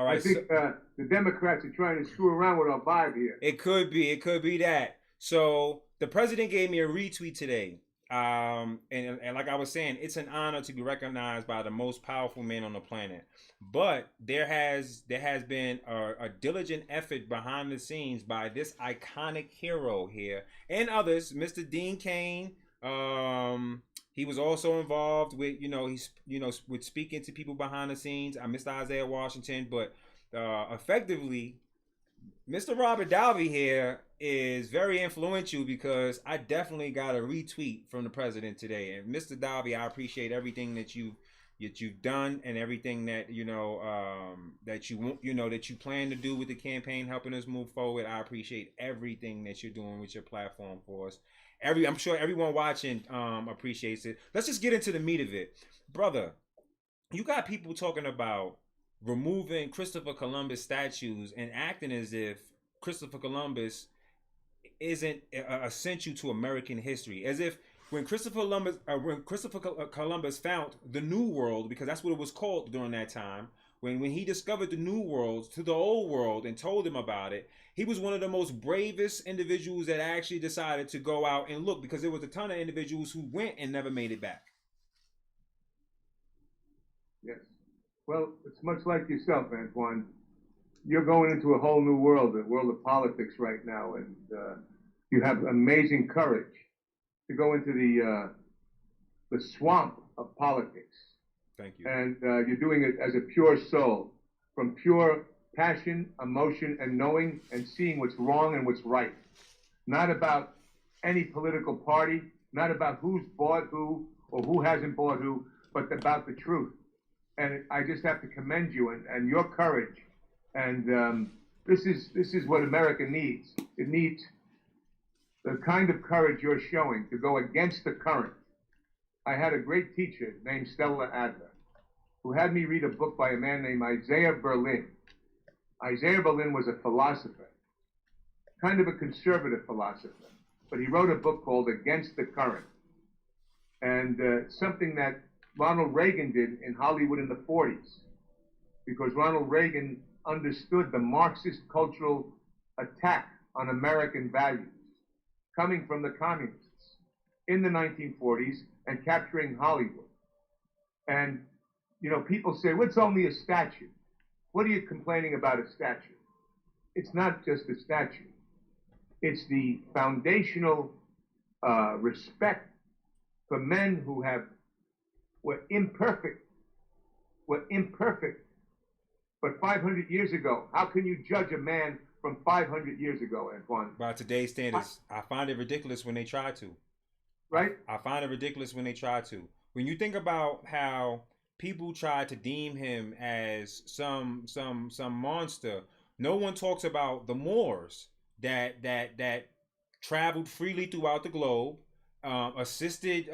I right. think the Democrats are trying to screw around with our vibe here. It could be. It could be that. So the president gave me a retweet today. And like I was saying, it's an honor to be recognized by the most powerful man on the planet. But there has been a diligent effort behind the scenes by this iconic hero here and others, Mr. Dean Cain. He was also involved with he's with speaking to people behind the scenes. Mr. Isaiah Washington, but effectively Mr. Robert Davi here is very influential because I definitely got a retweet from the president today. And Mr. Davi, I appreciate everything that you've done and everything that that you plan to do with the campaign, helping us move forward. I appreciate everything that you're doing with your platform for us. I'm sure everyone watching appreciates it. Let's just get into the meat of it, brother. You got people talking about removing Christopher Columbus statues and acting as if Christopher Columbus isn't essential to American history, as if when Christopher Columbus found the New World, because that's what it was called during that time, when he discovered the New World to the Old World and told them about it, he was one of the most bravest individuals that actually decided to go out and look, because there was a ton of individuals who went and never made it back. Yes. Well, it's much like yourself, Antoine. You're going into a whole new world, the world of politics right now, and you have amazing courage to go into the swamp of politics. Thank you. And you're doing it as a pure soul, from pure passion, emotion, and knowing and seeing what's wrong and what's right. Not about any political party, not about who's bought who or who hasn't bought who, but about the truth. And I just have to commend you and your courage. And this is what America needs. It needs the kind of courage you're showing to go against the current. I had a great teacher named Stella Adler who had me read a book by a man named Isaiah Berlin. Isaiah Berlin was a philosopher, kind of a conservative philosopher, but he wrote a book called Against the Current. And something that Ronald Reagan did in Hollywood in the 40s, because Ronald Reagan understood the Marxist cultural attack on American values coming from the communists in the 1940s and capturing Hollywood. And, people say, well, it's only a statue. What are you complaining about a statue? It's not just a statue. It's the foundational respect for men who were imperfect, but 500 years ago. How can you judge a man from 500 years ago, Antoine? By today's standards, I find it ridiculous when they try to. Right? I find it ridiculous when they try to. When you think about how people try to deem him as some monster, no one talks about the Moors that traveled freely throughout the globe, assisted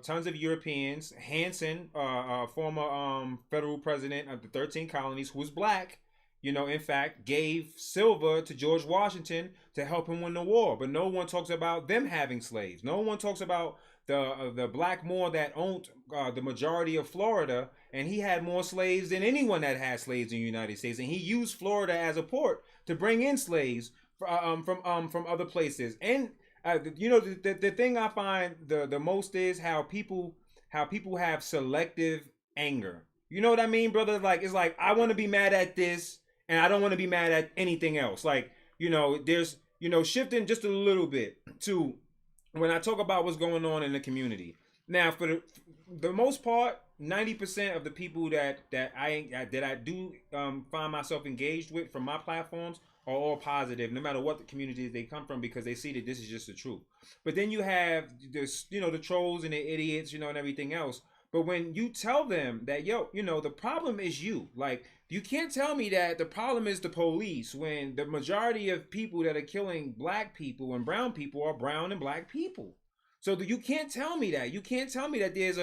tons of Europeans. Hanson, former federal president of the 13 colonies, who was black, in fact, gave silver to George Washington to help him win the war. But no one talks about them having slaves. No one talks about the black Moor that owned the majority of Florida, and he had more slaves than anyone that had slaves in the United States. And he used Florida as a port to bring in slaves from other places. And the thing I find the most is how people have selective anger. You know what I mean, brother? Like, it's like, I want to be mad at this and I don't want to be mad at anything else. Like, there's shifting just a little bit to when I talk about what's going on in the community. Now, for the most part, 90% of the people that I do find myself engaged with from my platforms are all positive, no matter what the communities they come from, because they see that this is just the truth. But then you have this, the trolls and the idiots, and everything else. But when you tell them that, the problem is you, like, you can't tell me that the problem is the police when the majority of people that are killing black people and brown people are brown and black people. So you can't tell me that. You can't tell me that there's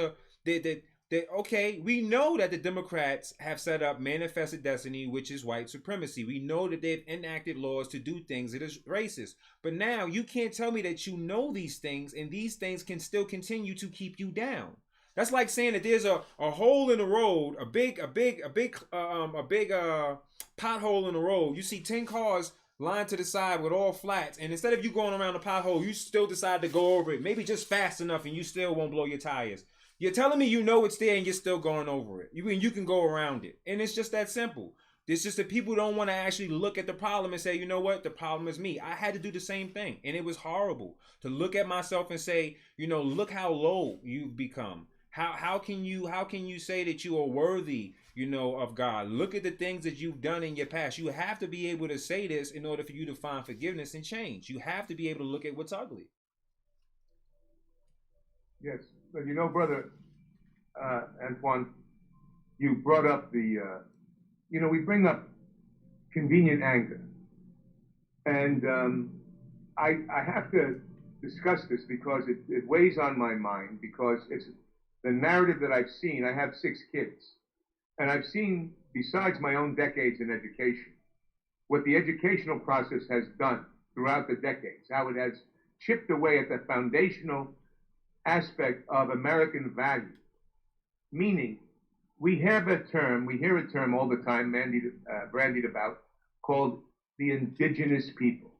okay, we know that the Democrats have set up manifested destiny, which is white supremacy. We know that they've enacted laws to do things that is racist. But now you can't tell me that you know these things and these things can still continue to keep you down. That's like saying that there's a hole in the road, a big pothole in the road. You see 10 cars lined to the side with all flats, and instead of you going around the pothole, you still decide to go over it, maybe just fast enough, and you still won't blow your tires. You're telling me you know it's there and you're still going over it. You can go around it. And it's just that simple. It's just that people don't want to actually look at the problem and say, you know what, the problem is me. I had to do the same thing. And it was horrible to look at myself and say, look how low you've become. How can you say that you are worthy, of God? Look at the things that you've done in your past. You have to be able to say this in order for you to find forgiveness and change. You have to be able to look at what's ugly. Yes, but brother Antoine, you brought up we bring up convenient anger. And I have to discuss this because it weighs on my mind, because it's the narrative that I've seen. I have 6 kids, and I've seen, besides my own decades in education, what the educational process has done throughout the decades, how it has chipped away at the foundational aspect of American value. Meaning, we hear a term all the time bandied about, called the indigenous people.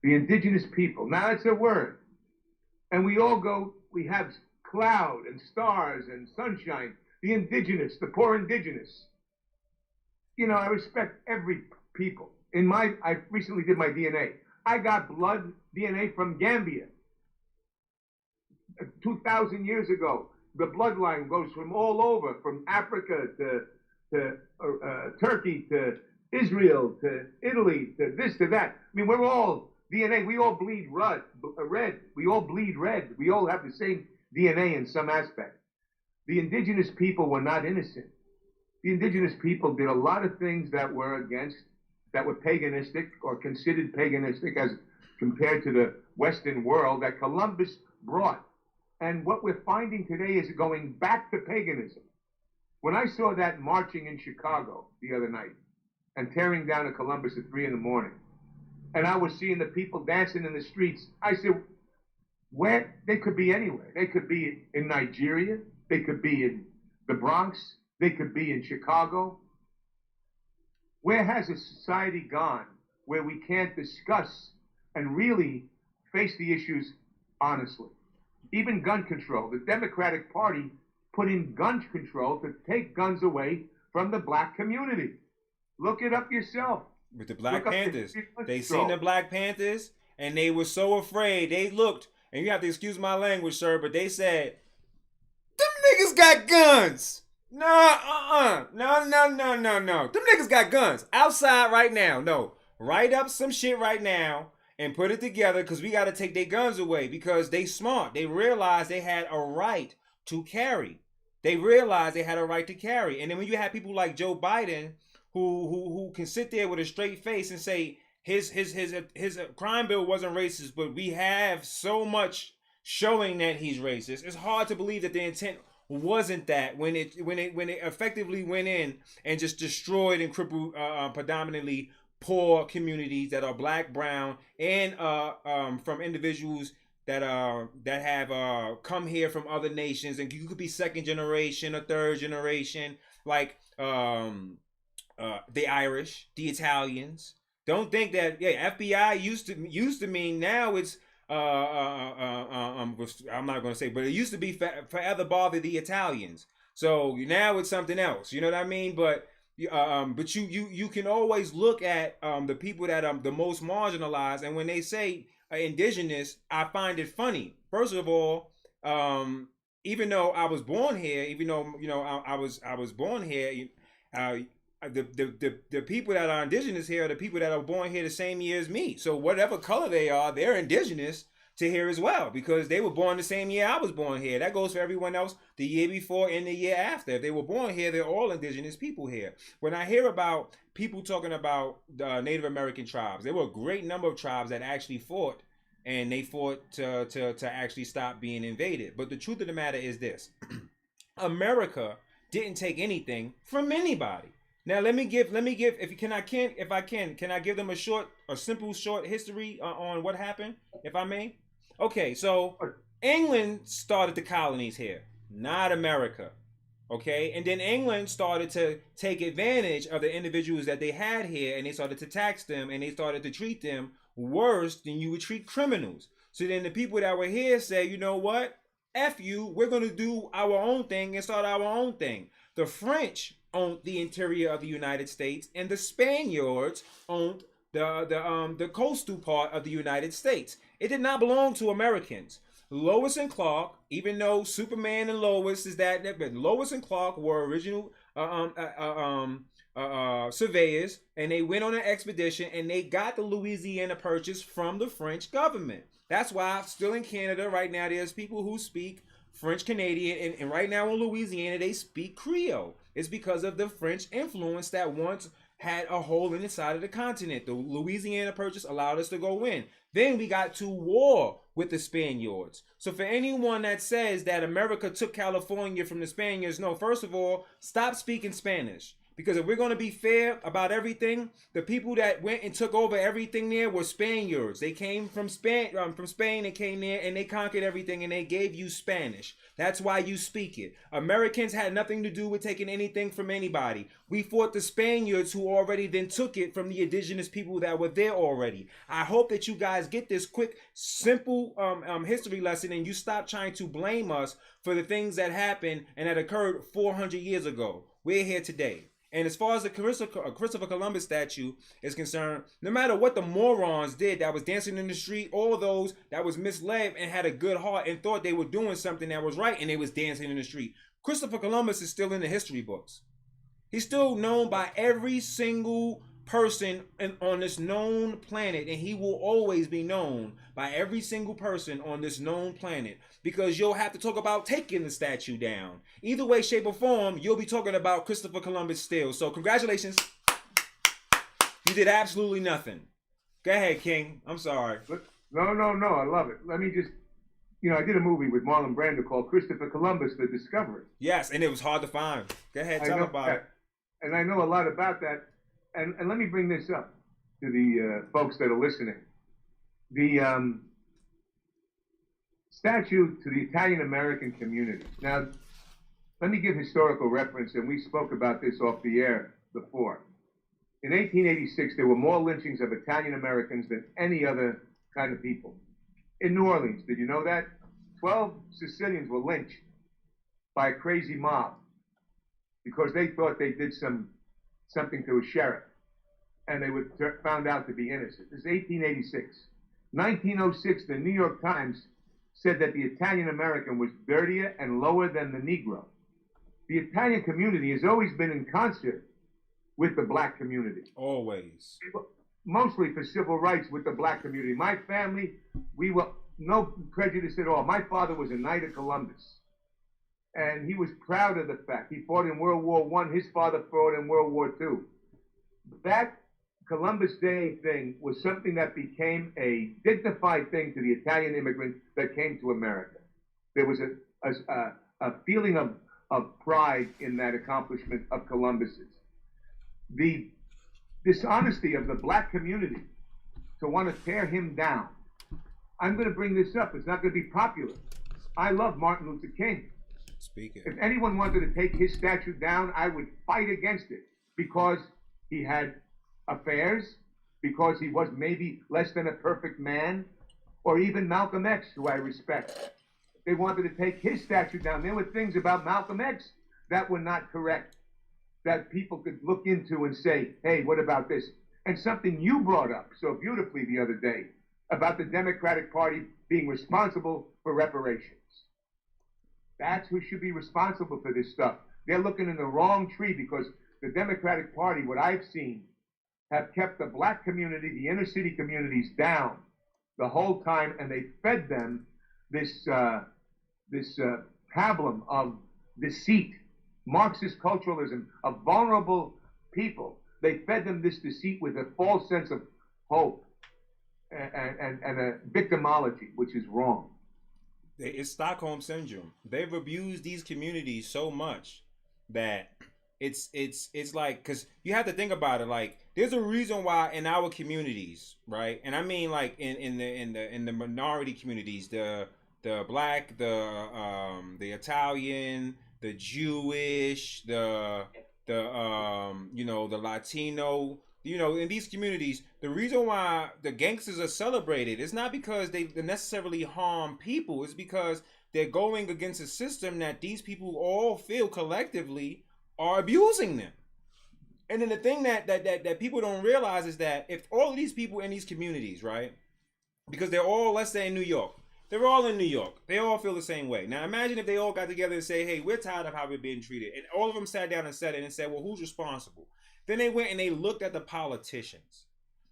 The indigenous people. Now, it's a word. And we have cloud and stars and sunshine. The indigenous, the poor indigenous. I respect every people. I recently did my DNA. I got blood DNA from Gambia. 2,000 years ago. The bloodline goes from all over, from Africa to Turkey to Israel to Italy to this to that. I mean, we're all DNA. We all bleed red. We all bleed red. We all have the same DNA in some aspect. The indigenous people were not innocent. The indigenous people did a lot of things that were paganistic or considered paganistic as compared to the Western world that Columbus brought. And what we're finding today is going back to paganism. When I saw that marching in Chicago the other night and tearing down a Columbus at 3 a.m, and I was seeing the people dancing in the streets, I said, where? They could be anywhere. They could be in Nigeria. They could be in the Bronx. They could be in Chicago. Where has a society gone where we can't discuss and really face the issues honestly? Even gun control. The Democratic Party put in gun control to take guns away from the black community. Look it up yourself. With the Black Panthers. They seen the Black Panthers and they were so afraid. They looked, and you have to excuse my language, sir, but they said, them niggas got guns. No. Them niggas got guns outside right now. No, write up some shit right now and put it together, because we got to take their guns away, because they smart. They realized they had a right to carry. And then when you have people like Joe Biden who can sit there with a straight face and say his crime bill wasn't racist, but we have so much showing that he's racist, it's hard to believe that the intent wasn't that when it effectively went in and just destroyed and crippled predominantly poor communities that are black, brown, and from individuals that have come here from other nations, and you could be second generation or third generation, like the Irish, the Italians. Don't think that FBI used to mean, now it's I'm not going to say, but it used to be forever bother the Italians. So now it's something else. You know what I mean? But you can always look at the people that are the most marginalized, and when they say indigenous, I find it funny. First of all, even though I was born here, I was born here, the people that are indigenous here are the people that are born here the same year as me. So whatever color they are, they're indigenous to here as well, because they were born the same year I was born here. That goes for everyone else the year before and the year after. If they were born here, they're all indigenous people here. When I hear about people talking about Native American tribes, there were a great number of tribes that actually fought, and they fought to actually stop being invaded. But the truth of the matter is this: America didn't take anything from anybody. Now let me give can I give them a simple short history on what happened, if I may? Okay, so England started the colonies here, not America. Okay, and then England started to take advantage of the individuals that they had here, and they started to tax them, and they started to treat them worse than you would treat criminals. So then the people that were here say, you know what, F you, we're going to do our own thing and start our own thing. The French owned the interior of the United States, and the Spaniards owned the coastal part of the United States. It did not belong to Americans. Lois and Clark, even though Superman and Lois is that, but Lois and Clark were original surveyors, and they went on an expedition and they got the Louisiana Purchase from the French government. That's why still in Canada right now there's people who speak French Canadian, and right now in Louisiana they speak Creole. It's because of the French influence that once had a hole in the side of the continent. The Louisiana Purchase allowed us to go in. Then we got to war with the Spaniards. So for anyone that says that America took California from the Spaniards, no, first of all, stop speaking Spanish. Because if we're going to be fair about everything, the people that went and took over everything there were Spaniards. They came from Spain. They came there and they conquered everything, and they gave you Spanish. That's why you speak it. Americans had nothing to do with taking anything from anybody. We fought the Spaniards, who already then took it from the indigenous people that were there already. I hope that you guys get this quick, simple history lesson, and you stop trying to blame us for the things that happened and that occurred 400 years ago. We're here today. And as far as the Christopher Columbus statue is concerned, no matter what the morons did that was dancing in the street, all those that was misled and had a good heart and thought they were doing something that was right and they was dancing in the street, Christopher Columbus is still in the history books. He's still known by every single person on this known planet, and he will always be known by every single person on this known planet, because you'll have to talk about taking the statue down. Either way, shape, or form, you'll be talking about Christopher Columbus still. So congratulations. You did absolutely nothing. Go ahead, King. I'm sorry. No. I love it. Let me just, I did a movie with Marlon Brando called Christopher Columbus, The Discovery. Yes, and it was hard to find. Go ahead, tell about it. And I know a lot about that. And let me bring this up to the folks that are listening. The statue to the Italian American community. Now, let me give historical reference, and we spoke about this off the air before. In 1886, there were more lynchings of Italian Americans than any other kind of people. In New Orleans, did you know that? 12 Sicilians were lynched by a crazy mob because they thought they did something to a sheriff, and they were found out to be innocent. This is 1886. 1906, the New York Times said that the Italian American was dirtier and lower than the Negro. The Italian community has always been in concert with the black community. Always. Mostly for civil rights with the black community. My family, we were no prejudice at all. My father was a Knight of Columbus, and he was proud of the fact. He fought in World War I. His father fought in World War II. That Columbus Day thing was something that became a dignified thing to the Italian immigrant that came to America. There was a feeling of pride in that accomplishment of Columbus's. The dishonesty of the black community to want to tear him down. I'm going to bring this up. It's not going to be popular. I love Martin Luther King. Speaking. If anyone wanted to take his statue down, I would fight against it, because he had affairs, because he was maybe less than a perfect man, or even Malcolm X, who I respect. They wanted to take his statue down. There were things about Malcolm X that were not correct, that people could look into and say, hey, what about this? And something you brought up so beautifully the other day about the Democratic Party being responsible for reparations. That's who should be responsible for this stuff. They're looking in the wrong tree, because the Democratic Party, what I've seen, have kept the black community, the inner city communities down the whole time, and they fed them this pablum of deceit, Marxist culturalism, of vulnerable people. They fed them this deceit with a false sense of hope and a victimology, which is wrong. It's Stockholm syndrome. They've abused these communities so much that it's like, because you have to think about it, like, there's a reason why in our communities, right? And I mean, like, in the minority communities, the black, the Italian, the Jewish, the Latino, in these communities, the reason why the gangsters are celebrated is not because they necessarily harm people. It's because they're going against a system that these people all feel collectively are abusing them. And then the thing that people don't realize is that if all of these people in these communities, right, because they're all, let's say, in New York, they're all in New York, they all feel the same way. Now imagine if they all got together and say, hey, we're tired of how we're being treated, and all of them sat down and said it and said, well, who's responsible? Then they went and they looked at the politicians.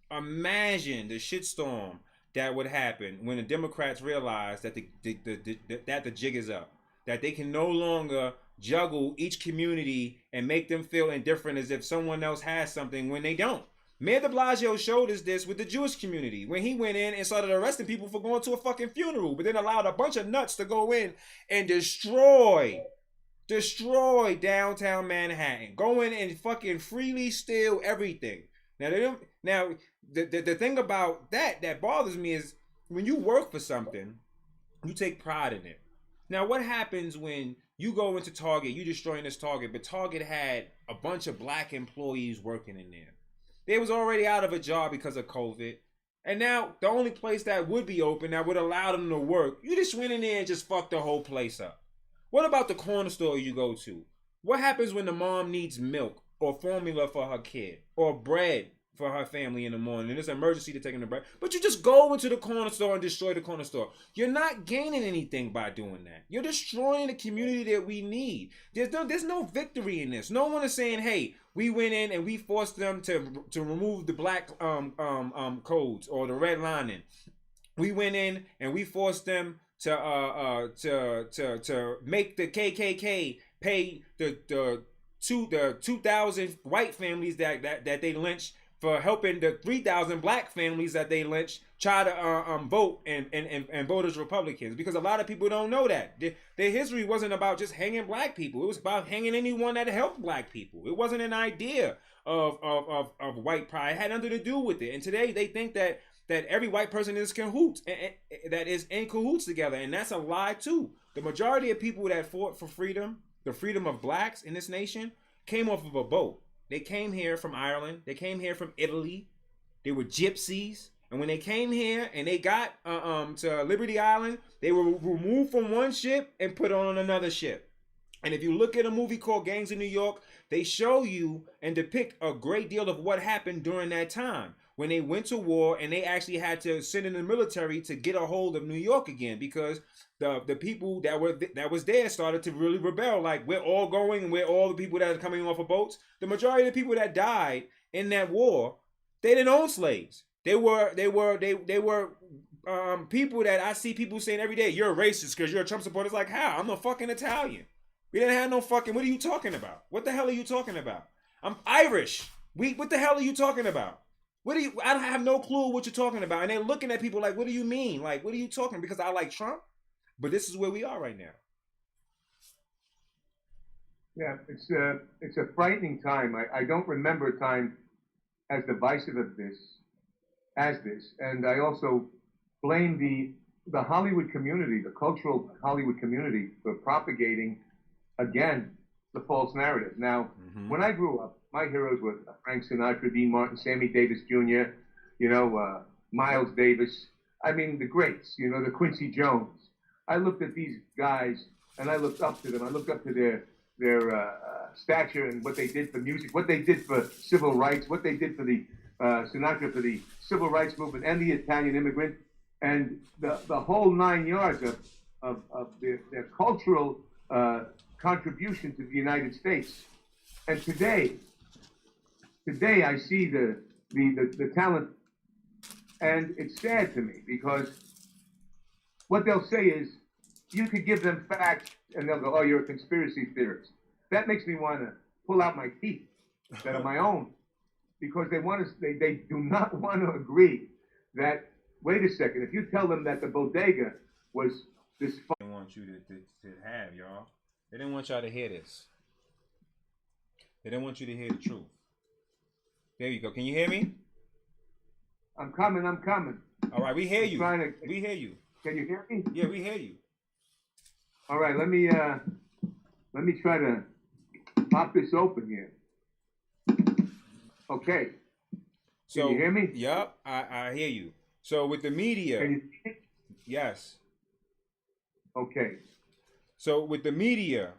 Imagine the shitstorm that would happen when the Democrats realize that the jig is up, that they can no longer juggle each community and make them feel indifferent as if someone else has something when they don't. Mayor de Blasio showed us this with the Jewish community when he went in and started arresting people for going to a fucking funeral, but then allowed a bunch of nuts to go in and destroy downtown Manhattan, go in and fucking freely steal everything. Now the thing about that bothers me is when you work for something, you take pride in it. Now what happens when you go into Target, you destroying this Target, but Target had a bunch of black employees working in there. They was already out of a job because of COVID. And now the only place that would be open that would allow them to work, you just went in there and just fucked the whole place up. What about the corner store you go to? What happens when the mom needs milk or formula for her kid or bread for her family in the morning and there's an emergency to take in the bread? But you just go into the corner store and destroy the corner store. You're not gaining anything by doing that. You're destroying the community that we need. There's no victory in this. No one is saying, hey, we went in and we forced them to remove the black codes or the red lining. We went in and we forced them to make the KKK pay the 2,000 white families that they lynched for helping the 3,000 black families that they lynched try to vote and vote as Republicans, because a lot of people don't know that their history wasn't about just hanging black people. It was about hanging anyone that helped black people. It wasn't an idea of white pride. It had nothing to do with it. And today they think that every white person is cahoots, that is in cahoots together, and that's a lie too. The majority of people that fought for freedom, the freedom of blacks in this nation, came off of a boat. They came here from Ireland. They came here from Italy. They were gypsies. And when they came here and they got to Liberty Island, they were removed from one ship and put on another ship. And if you look at a movie called Gangs of New York, they show you and depict a great deal of what happened during that time when they went to war and they actually had to send in the military to get a hold of New York again, because the people that was there started to really rebel. Like, we're all going, and we're all the people that are coming off of boats. The majority of the people that died in that war, they didn't own slaves. They were people that I see people saying every day, you're a racist because you're a Trump supporter. It's like, how? I'm a fucking Italian. We didn't have no fucking, what are you talking about? What the hell are you talking about? I'm Irish. What the hell are you talking about? I don't have no clue what you're talking about. And they're looking at people like, what do you mean? Like, what are you talking? Because I like Trump? But this is where we are right now. Yeah, it's a frightening time. I don't remember a time as divisive as this. And I also blame the Hollywood community, the cultural Hollywood community, for propagating, again, the false narrative. Now, when I grew up, my heroes were Frank Sinatra, Dean Martin, Sammy Davis Jr., Miles Davis. I mean, the greats, the Quincy Jones. I looked at these guys and I looked up to them. I looked up to their stature and what they did for music, what they did for civil rights, what they did for the Sinatra for the civil rights movement and the Italian immigrant, and the whole 9 yards of their cultural contribution to the United States. And today I see the talent, and it's sad to me, because what they'll say is, you could give them facts and they'll go, oh, you're a conspiracy theorist. That makes me want to pull out my teeth that are my own, because they do not want to agree that, wait a second, if you tell them that the bodega was this... They want you to have, y'all. They didn't want y'all to hear this. They didn't want you to hear the truth. There you go. Can you hear me? I'm coming. All right, we hear you. We hear you. Can you hear me? Yeah, we hear you. All right, let Let me try to pop this open here. Okay. Can you hear me? Yep, I hear you. So with the media, Can you see me? yes. Okay. So with the media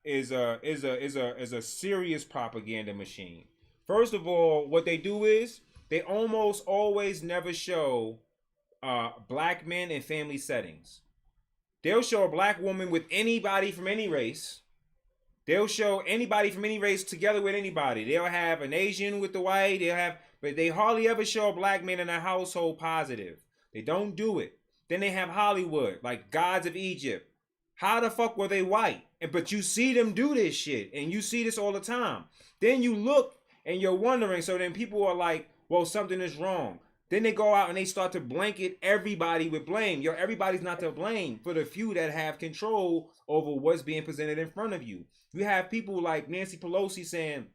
is a serious propaganda machine. First of all, what they do is they almost always never show black men in family settings. They'll show a black woman with anybody from any race. They'll show anybody from any race together with anybody. They'll have an Asian with the white. But they hardly ever show a black man in a household positive. They don't do it. Then they have Hollywood, like Gods of Egypt. How the fuck were they white? But you see them do this shit, and you see this all the time. Then you look and you're wondering. So then people are like, well, something is wrong. Then they go out and they start to blanket everybody with blame. Everybody's not to blame for the few that have control over what's being presented in front of you. You have people like Nancy Pelosi saying,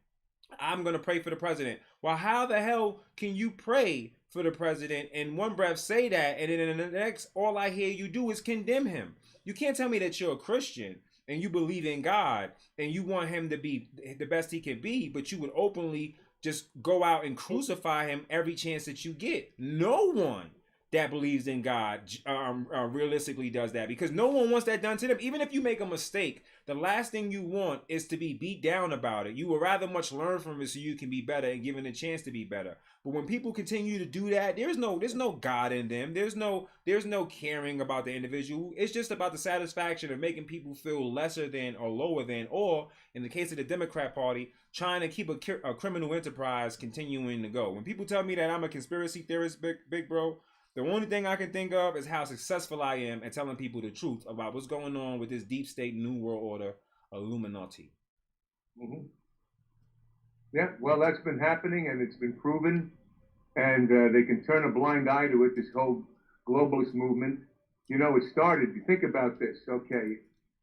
I'm going to pray for the president. Well, how the hell can you pray for the president in one breath say that, and then in the next, all I hear you do is condemn him? You can't tell me that you're a Christian and you believe in God and you want him to be the best he can be, but you would openly just go out and crucify him every chance that you get. No one that believes in God realistically does that, because no one wants that done to them. Even if you make a mistake, the last thing you want is to be beat down about it. You would rather much learn from it so you can be better and given a chance to be better. But when people continue to do that, there's no God in them. There's no caring about the individual. It's just about the satisfaction of making people feel lesser than or lower than, or in the case of the Democrat Party, trying to keep a criminal enterprise continuing to go. When people tell me that I'm a conspiracy theorist, big bro, the only thing I can think of is how successful I am at telling people the truth about what's going on with this deep state, new world order, Illuminati. Mm-hmm. Yeah, well, that's been happening, and it's been proven, and they can turn a blind eye to it, this whole globalist movement. You know, it started, you think about this, okay,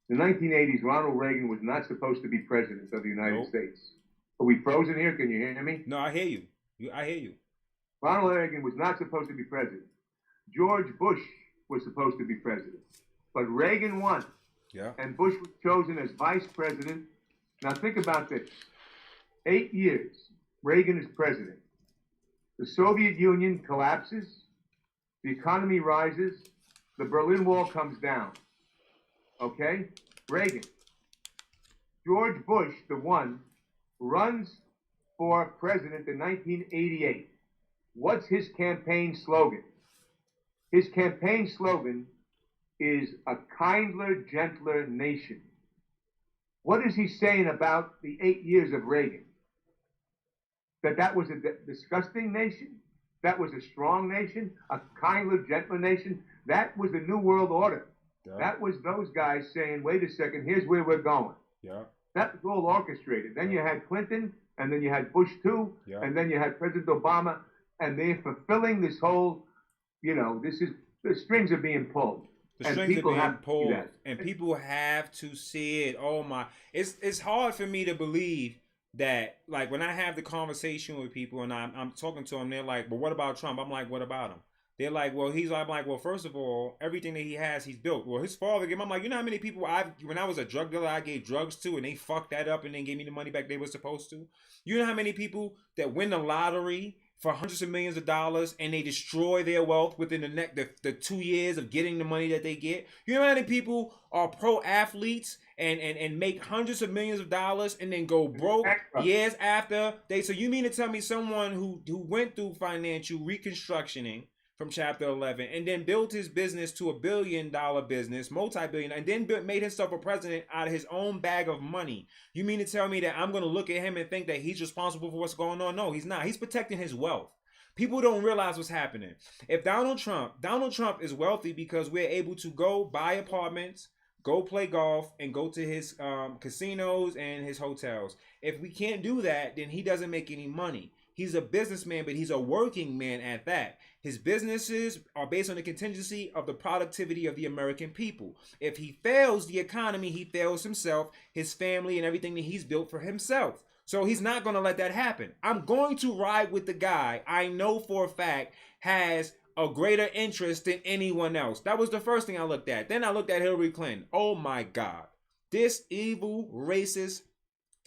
in the 1980s, Ronald Reagan was not supposed to be president of the United States. Are we frozen here? Can you hear me? No, I hear you. I hear you. Ronald Reagan was not supposed to be president. George Bush was supposed to be president, but Reagan won. Yeah. And Bush was chosen as vice president. Now think about this. 8 years, Reagan is president. The Soviet Union collapses, the economy rises, the Berlin Wall comes down. Okay? Reagan. George Bush, the one, runs for president in 1988. What's his campaign slogan? His campaign slogan is a kindler, gentler nation. What is he saying about the 8 years of Reagan? That was a disgusting nation? That was a strong nation? A kindler, gentler nation? That was the New World Order. Yeah. That was those guys saying, wait a second, here's where we're going. Yeah. That was all orchestrated. Then you had Clinton, and then you had Bush too, and then you had President Obama, and they're fulfilling this whole, you know, the strings are being pulled. The strings are being pulled, and people have to see it. Oh my, it's hard for me to believe that, like, when I have the conversation with people and I'm talking to them, they're like, well, what about Trump? I'm like, what about him? They're like, well, I'm like, well, first of all, everything that he has, he's built. Well, his father gave him. I'm like, you know how many people when I was a drug dealer, I gave drugs to, and they fucked that up and then gave me the money back they were supposed to? You know how many people that win the lottery for hundreds of millions of dollars and they destroy their wealth within the 2 years of getting the money that they get? You know how many people are pro athletes and make hundreds of millions of dollars and then go broke years after they? So you mean to tell me someone who went through financial reconstructioning from Chapter 11 and then built his business to $1 billion business, multi-billion, and then made himself a president out of his own bag of money? You mean to tell me that I'm going to look at him and think that he's responsible for what's going on? No, he's not. He's protecting his wealth. People don't realize what's happening. If Donald Trump is wealthy because we're able to go buy apartments, go play golf, and go to his casinos and his hotels. If we can't do that, then he doesn't make any money. He's a businessman, but he's a working man at that. His businesses are based on the contingency of the productivity of the American people. If he fails the economy, he fails himself, his family, and everything that he's built for himself. So he's not going to let that happen. I'm going to ride with the guy I know for a fact has a greater interest than anyone else. That was the first thing I looked at. Then I looked at Hillary Clinton. Oh my God. This evil, racist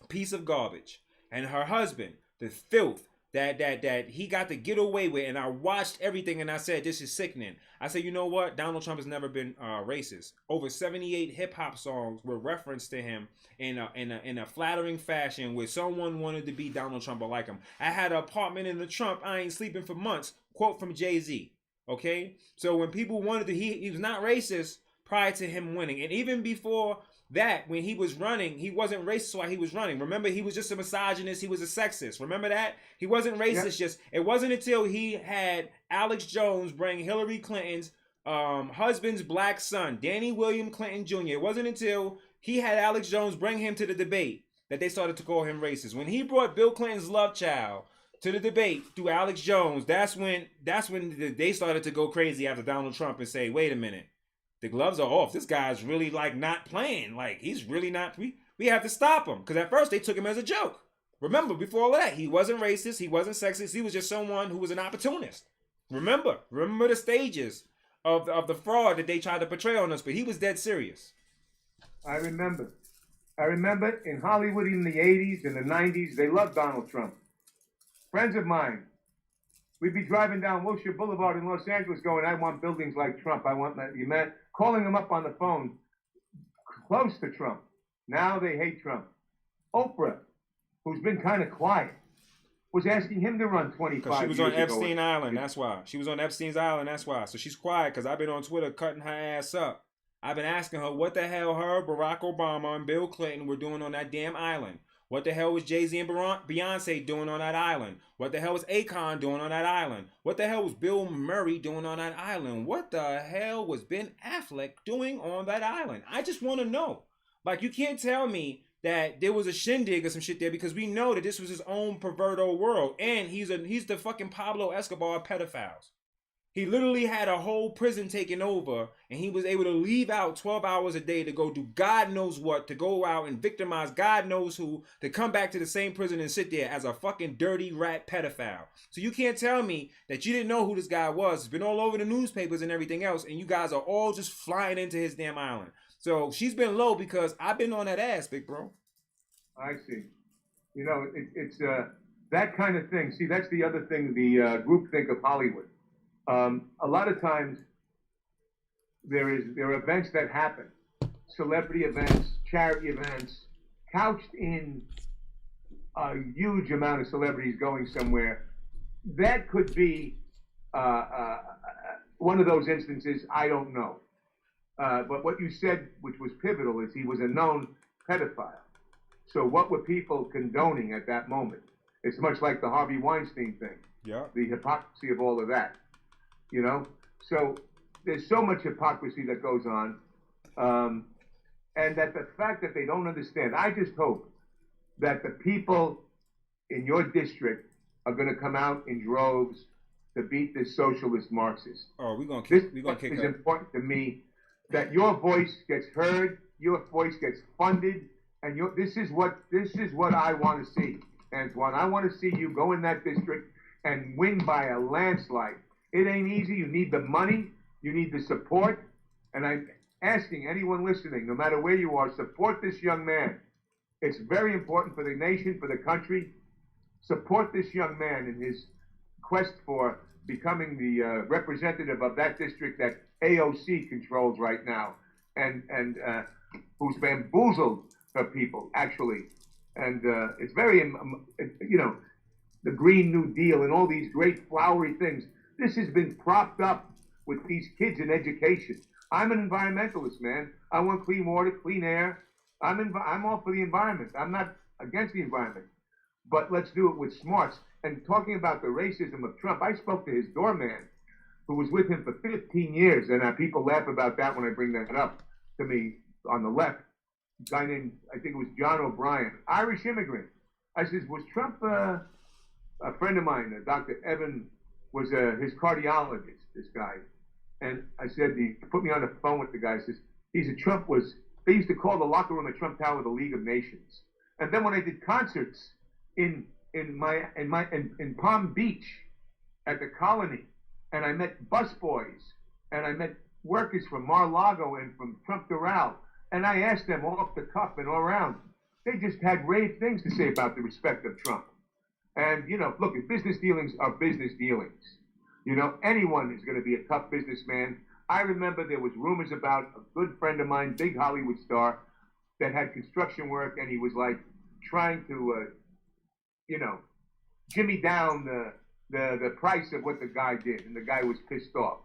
piece of garbage. And her husband, the filth that he got to get away with. And I watched everything and I said, this is sickening. I said, you know what? Donald Trump has never been racist. Over 78 hip hop songs were referenced to him in a flattering fashion where someone wanted to be Donald Trump or like him. I had an apartment in the Trump. I ain't sleeping for months. Quote from Jay-Z. Okay? So when people wanted to, he was not racist prior to him winning. And even before that, when he was running, he wasn't racist while he was running. Remember, he was just a misogynist. He was a sexist. Remember that? He wasn't racist. Yep. Just it wasn't until he had Alex Jones bring Hillary Clinton's husband's black son, Danny William Clinton Jr. It wasn't until he had Alex Jones bring him to the debate that they started to call him racist. When he brought Bill Clinton's love child to the debate through Alex Jones, that's when they started to go crazy after Donald Trump and say, wait a minute. The gloves are off. This guy's really like not playing. Like he's really not. We have to stop him because at first they took him as a joke. Remember, before all of that, he wasn't racist. He wasn't sexist. He was just someone who was an opportunist. Remember the stages of the fraud that they tried to portray on us. But he was dead serious. I remember in Hollywood in the 80s and the 90s, they loved Donald Trump. Friends of mine. We'd be driving down Wilshire Boulevard in Los Angeles going, I want buildings like Trump. I want that. You met calling him up on the phone close to Trump. Now they hate Trump. Oprah, who's been kind of quiet, was asking him to run 25 years ago. She was on Epstein Island, that's why. She was on Epstein's Island, that's why. So she's quiet because I've been on Twitter cutting her ass up. I've been asking her what the hell her, Barack Obama, and Bill Clinton were doing on that damn island. What the hell was Jay-Z and Beyonce doing on that island? What the hell was a.k.a. doing on that island? What the hell was Bill Murray doing on that island? What the hell was Ben Affleck doing on that island? I just want to know. Like, you can't tell me that there was a shindig or some shit there because we know that this was his own perverto world. And he's the fucking Pablo Escobar of pedophiles. He literally had a whole prison taken over, and he was able to leave out 12 hours a day to go do God knows what, to go out and victimize God knows who, to come back to the same prison and sit there as a fucking dirty rat pedophile. So you can't tell me that you didn't know who this guy was. It's been all over the newspapers and everything else, and you guys are all just flying into his damn island. So she's been low because I've been on that ass, big bro. I see. You know, it's that kind of thing. See, that's the other thing, the groupthink of Hollywood. A lot of times there are events that happen, celebrity events, charity events, couched in a huge amount of celebrities going somewhere. That could be one of those instances, I don't know. But what you said, which was pivotal, is he was a known pedophile. So what were people condoning at that moment? It's much like the Harvey Weinstein thing. Yeah. The hypocrisy of all of that. You know, so there's so much hypocrisy that goes on, and that the fact that they don't understand. I just hope that the people in your district are going to come out in droves to beat this socialist Marxist. Oh, we're gonna kick. It's important to me that your voice gets heard, your voice gets funded, and this is what I want to see, Antoine. I want to see you go in that district and win by a landslide. It ain't easy. You need the money. You need the support. And I'm asking anyone listening, no matter where you are, support this young man. It's very important for the nation, for the country. Support this young man in his quest for becoming the representative of that district that AOC controls right now, and who's bamboozled her people, actually. And it's very, you know, the Green New Deal and all these great flowery things. This has been propped up with these kids in education. I'm an environmentalist, man. I want clean water, clean air. I'm all for the environment. I'm not against the environment. But let's do it with smarts. And talking about the racism of Trump, I spoke to his doorman, who was with him for 15 years. And people laugh about that when I bring that up to me on the left. A guy named, I think it was John O'Brien, Irish immigrant. I says, was Trump a friend of mine, Dr. Evan, was his cardiologist, this guy. And I said, he put me on the phone with the guy. He says, they used to call the locker room at Trump Tower the League of Nations. And then when I did concerts in Palm Beach at the Colony, and I met busboys, and I met workers from Mar-a-Lago and from Trump Doral, And I asked them off the cuff and all around. They just had rave things to say about the respect of Trump. And, look, business dealings are business dealings. Anyone is going to be a tough businessman. I remember there was rumors about a good friend of mine, big Hollywood star, that had construction work, and he was like trying to, jimmy down the price of what the guy did, and the guy was pissed off.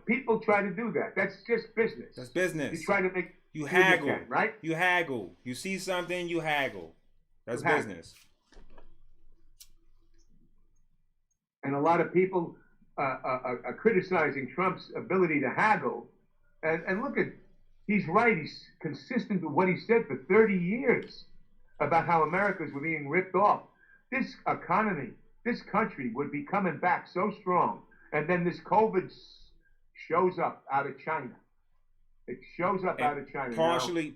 People try to do that. That's just business. That's business. You try to make you haggle, you can, right? You haggle. You see something, you haggle. That's business. And a lot of people are criticizing Trump's ability to haggle. And look at, he's right. He's consistent with what he said for 30 years about how Americans were being ripped off. This economy, this country would be coming back so strong. And then this COVID shows up out of China. It shows up out of China. Partially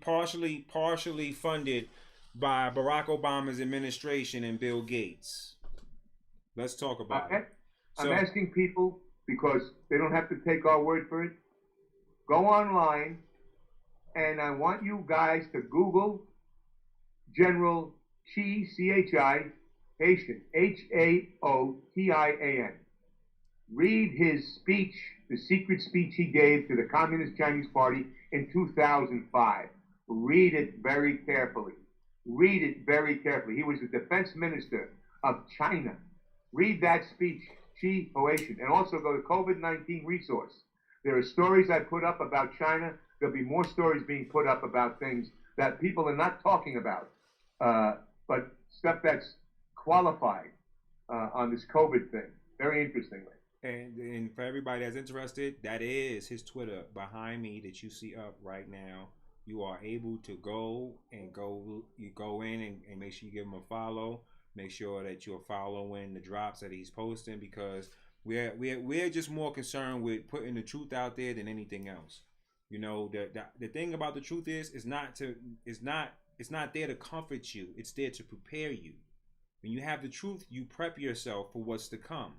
funded by Barack Obama's administration and Bill Gates. Let's talk about it. I'm asking people, because they don't have to take our word for it, go online, and I want you guys to Google General Chi, C-H-I, Haitian, H-A-O-T-I-A-N. Read his speech, the secret speech he gave to the Communist Chinese Party in 2005. Read it very carefully. Read it very carefully. He was the defense minister of China. Read that speech, Chi Haitian, and also go to COVID-19 resource. There are stories I put up about China. There'll be more stories being put up about things that people are not talking about, but stuff that's qualified on this COVID thing. Very interestingly. And for everybody that's interested, that is his Twitter behind me that you see up right now. You are able to go in and make sure you give him a follow. Make sure that you're following the drops that he's posting, because we're just more concerned with putting the truth out there than anything else. The thing about the truth is, it's not there to comfort you. It's there to prepare you. When you have the truth, you prep yourself for what's to come.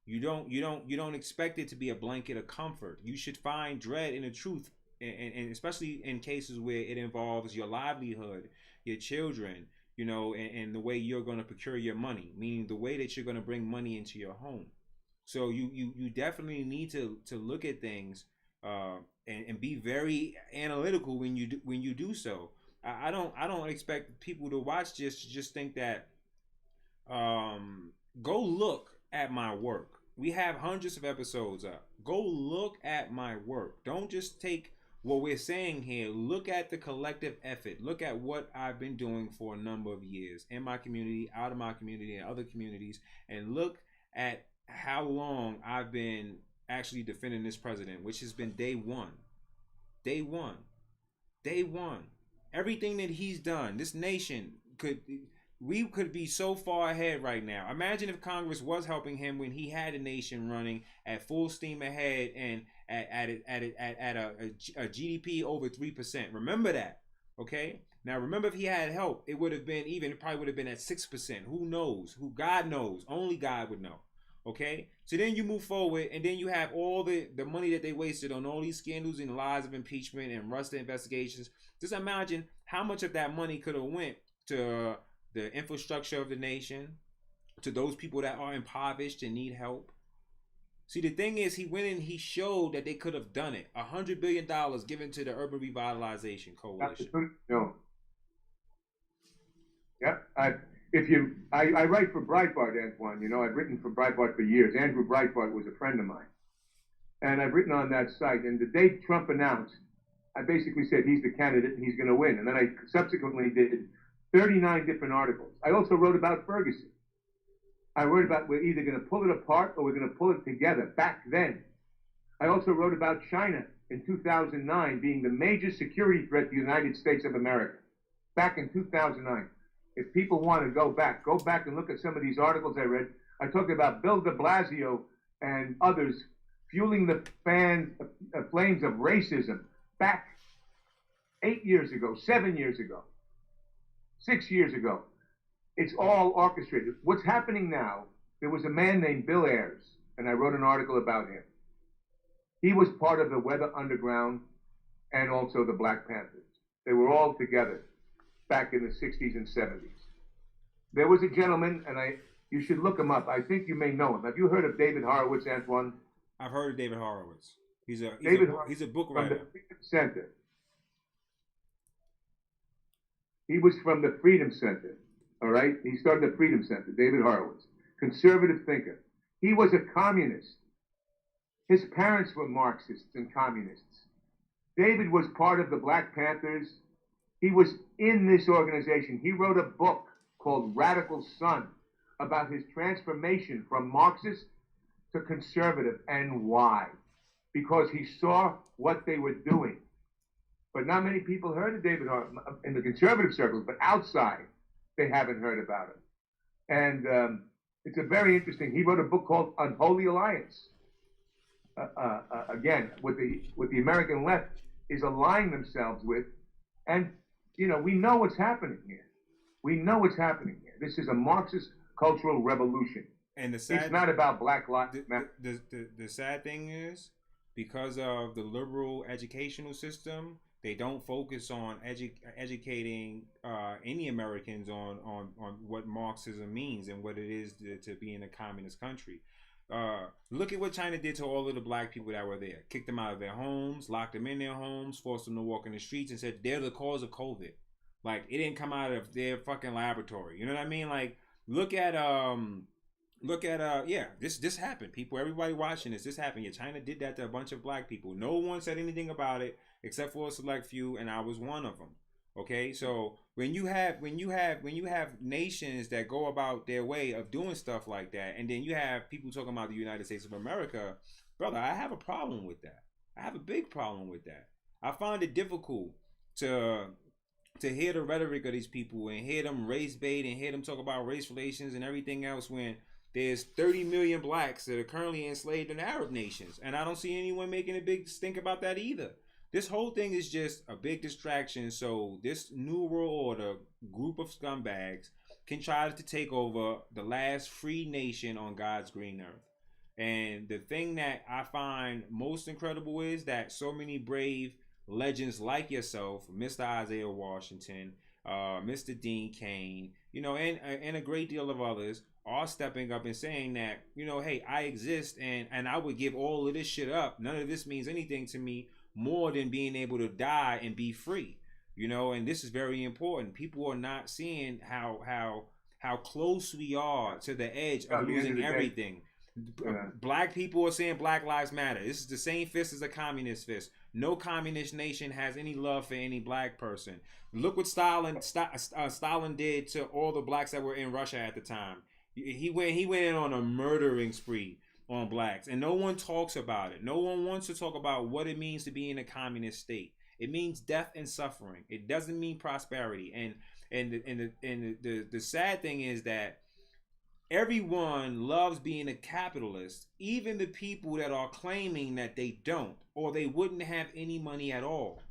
You don't expect it to be a blanket of comfort. You should find dread in the truth, and especially in cases where it involves your livelihood, your children, and the way you're going to procure your money, meaning the way that you're going to bring money into your home. So you definitely need to look at things and be very analytical when you do so. I don't expect people to watch this to just think that go look at my work. We have hundreds of episodes up. Go look at my work. Don't just take what we're saying here. Look at the collective effort. Look at what I've been doing for a number of years in my community, out of my community, and other communities, and look at how long I've been actually defending this president, which has been day one. Day one. Everything that he's done, this nation we could be so far ahead right now. Imagine if Congress was helping him when he had a nation running at full steam ahead and at a GDP over 3%. Remember that, okay? Now remember, if he had help, it probably would have been at 6%. Who knows? God knows. Only God would know. Okay? So then you move forward, and then you have all the money that they wasted on all these scandals and lies of impeachment and Russia investigations. Just imagine how much of that money could have went to the infrastructure of the nation, to those people that are impoverished and need help. See, the thing is, he went and he showed that they could have done it. $100 billion given to the Urban Revitalization Coalition. No. Yep. I write for Breitbart, Antoine. I've written for Breitbart for years. Andrew Breitbart was a friend of mine. And I've written on that site. And the day Trump announced, I basically said he's the candidate and he's going to win. And then I subsequently did 39 different articles. I also wrote about Ferguson. I wrote about we're either going to pull it apart or we're going to pull it together back then. I also wrote about China in 2009 being the major security threat to the United States of America. Back in 2009. If people want to go back and look at some of these articles I read. I talked about Bill de Blasio and others fueling the flames of racism back 8 years ago, 7 years ago. 6 years ago. It's all orchestrated. What's happening now, there was a man named Bill Ayers, and I wrote an article about him. He was part of the Weather Underground and also the Black Panthers. They were all together back in the 60s and 70s. There was a gentleman, and you should look him up. I think you may know him. Have you heard of David Horowitz, Antoine? I've heard of David Horowitz. He's a book from writer. the Freedom Center. He was from the Freedom Center. All right? He started the Freedom Center, David Horowitz. Conservative thinker. He was a communist. His parents were Marxists and communists. David was part of the Black Panthers. He was in this organization. He wrote a book called Radical Son about his transformation from Marxist to conservative and why. Because he saw what they were doing. But not many people heard of David in the conservative circles, but outside, they haven't heard about him. And it's a very interesting, he wrote a book called Unholy Alliance. Again, with the American left is aligning themselves with, and you know, we know what's happening here. We know what's happening here. This is a Marxist cultural revolution. And it's not about Black Lives Matter. The sad thing is, because of the liberal educational system, they don't focus on educating any Americans on what Marxism means and what it is to be in a communist country. Look at what China did to all of the black people that were there. Kicked them out of their homes, locked them in their homes, forced them to walk in the streets, and said they're the cause of COVID. Like, it didn't come out of their fucking laboratory. You know what I mean? Like, look at this happened. People, everybody watching this happened. Yeah, China did that to a bunch of black people. No one said anything about it except for a select few, and I was one of them. Okay, so when you have nations that go about their way of doing stuff like that, and then you have people talking about the United States of America, brother, I have a problem with that. I have a big problem with that. I find it difficult to hear the rhetoric of these people and hear them race bait and hear them talk about race relations and everything else when there's 30 million blacks that are currently enslaved in Arab nations, and I don't see anyone making a big stink about that either. This whole thing is just a big distraction so this New World Order group of scumbags can try to take over the last free nation on God's green earth. And the thing that I find most incredible is that so many brave legends like yourself, Mr. Isaiah Washington, Mr. Dean Cain, you know, and a great deal of others are stepping up and saying that, you know, hey, I exist and I would give all of this shit up. None of this means anything to me more than being able to die and be free, you know. And this is very important. People are not seeing how close we are to the edge of losing everything. Black people are saying Black Lives Matter. This is the same fist as a communist fist. No communist nation has any love for any black person. Look what Stalin did to all the blacks that were in Russia at the time. He went in on a murdering spree on blacks, and no one talks about it. No one wants to talk about what it means to be in a communist state. It means death and suffering. It doesn't mean prosperity. And the sad thing is that everyone loves being a capitalist, even the people that are claiming that they don't, or they wouldn't have any money at all.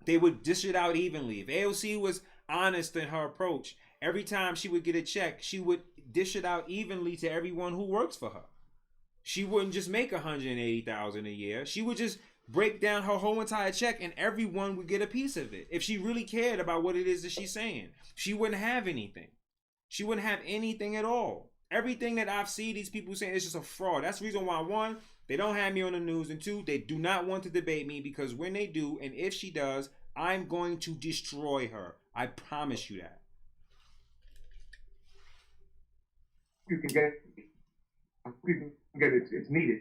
They would dish it out evenly. If AOC was honest in her approach, every time she would get a check, she would dish it out evenly to everyone who works for her. She wouldn't just make $180,000 a year. She would just break down her whole entire check, and everyone would get a piece of it. If she really cared about what it is that she's saying, she wouldn't have anything. She wouldn't have anything at all. Everything that I've seen these people saying is just a fraud. That's the reason why, one, they don't have me on the news, and two, they do not want to debate me, because when they do, and if she does, I'm going to destroy her. I promise you that. You can get it. It's needed.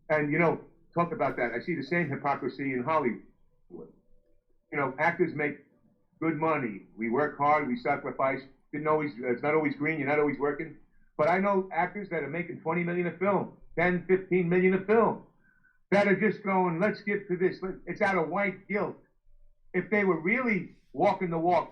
And, you know, talk about that. I see the same hypocrisy in Hollywood. You know, actors make good money. We work hard. We sacrifice. It's not always green. You're not always working. But I know actors that are making $20 million a film, $10, $15 million a film, that are just going, let's give to this. It's out of white guilt. If they were really walking the walk,